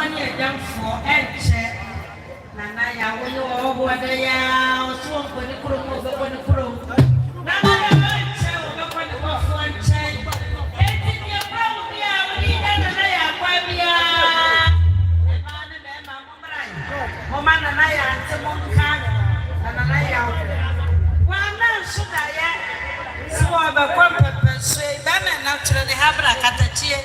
funny young for and check. Nanaya, when you all go there, or swamp when you put over when you put over. Nanaya, when you go for and check. Anything you probably are, we need Nanaya, why we are. Mama Nanaya, and some more kind, and Nanaya. Well, now, should I? So I'm a corporate, say, Batman naturally have a catachi.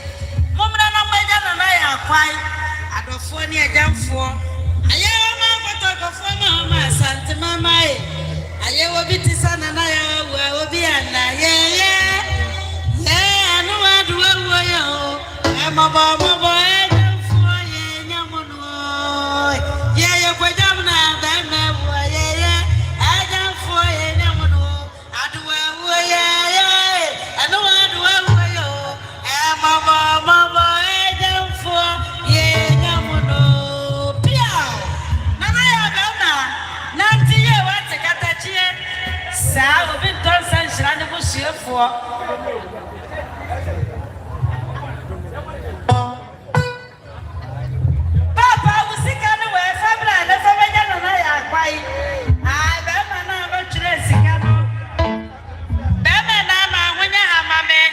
Mama Nanaya, quite. I don't phone you down for. I am a for Mamma, Santa Mama. I will be the son and I will be I know I do well. I'm a boy for young one. Yeah, you're quite down now. I don't for young one. I do well. I know I do well. I'm a boy down for young one. I will be done sunshine and was here for Papa was sick anyway, family, and the family and I are quite. I bet my number dressing. Bama, when you have my man,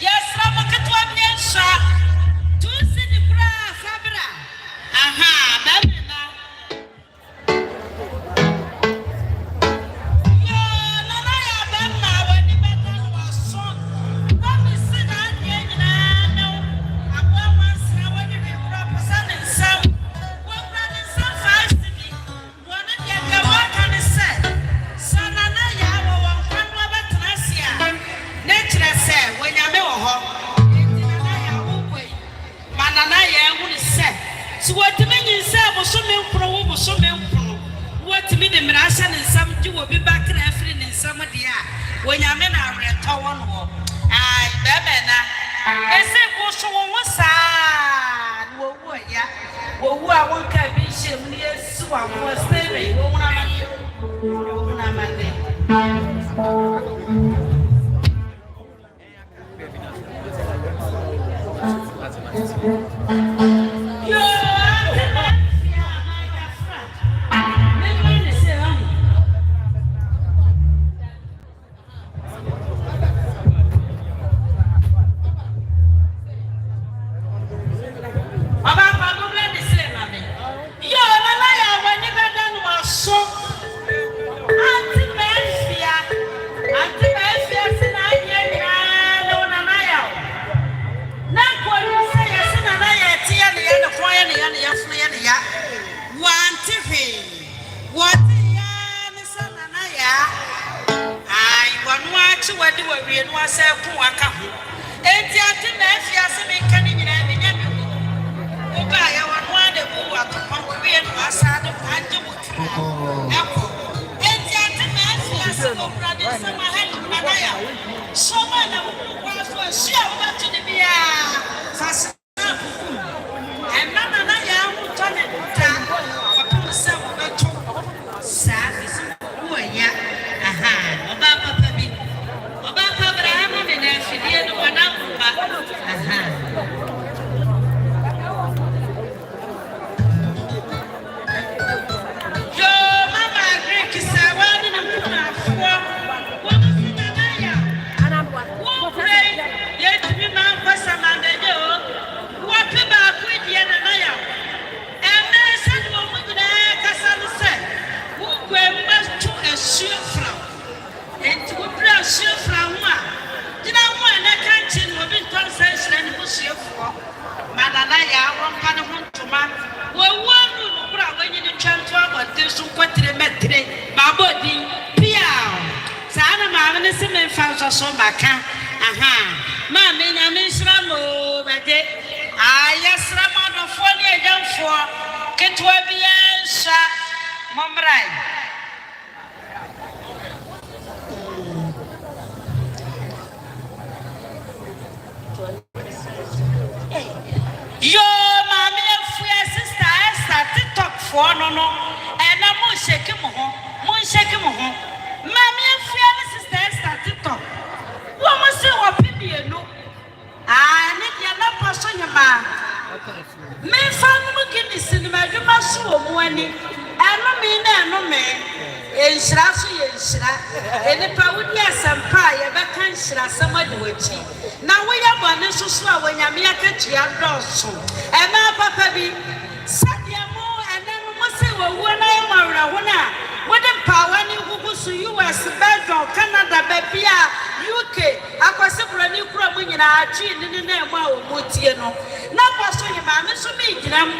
yes, I'm a cat shot. Two city bra, Fabra. Aha, Bama. So what the men say was so many pro, so many pro. What to me the Marasan and some two will be back in African in some of the year when your men are at Tawan war. I, Babana, I say, was so one side. Well, who I won't have been shame near Swam was saving. Me found looking in cinema, you must show money. And no man, and Shrasu, and the Paudia Sampire, but can't shra somebody with you. Now we are one so slow when Yamiaka Chiadosu, and my papa be Sadia more, and then we must say, well, when I am around. What the power you go to US, Belgium, Canada, Babia, UK, Aquasibra, New Cromwell, and I cheat in the name of Mutiano. Now, Pastor, you man, Miss Meegram,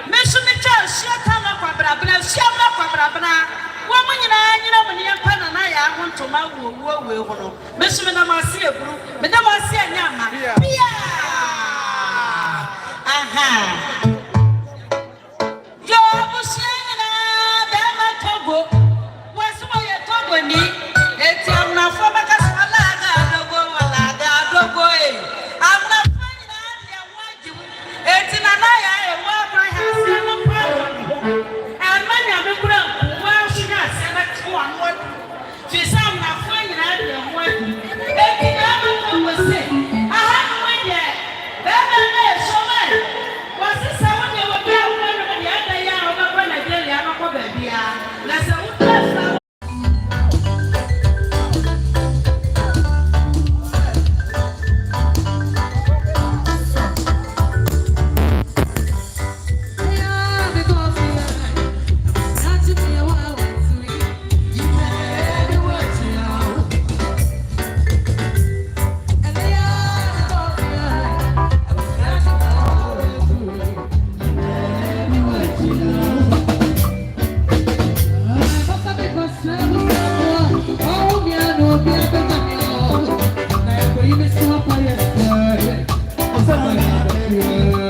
Miss Mitchell, Shatana, Quabrabra, Shamla, Quabrabra, woman, you know, when you're pen and I want to my will, Miss Menamasia, Madame Asia Yama. Aha. Yeah.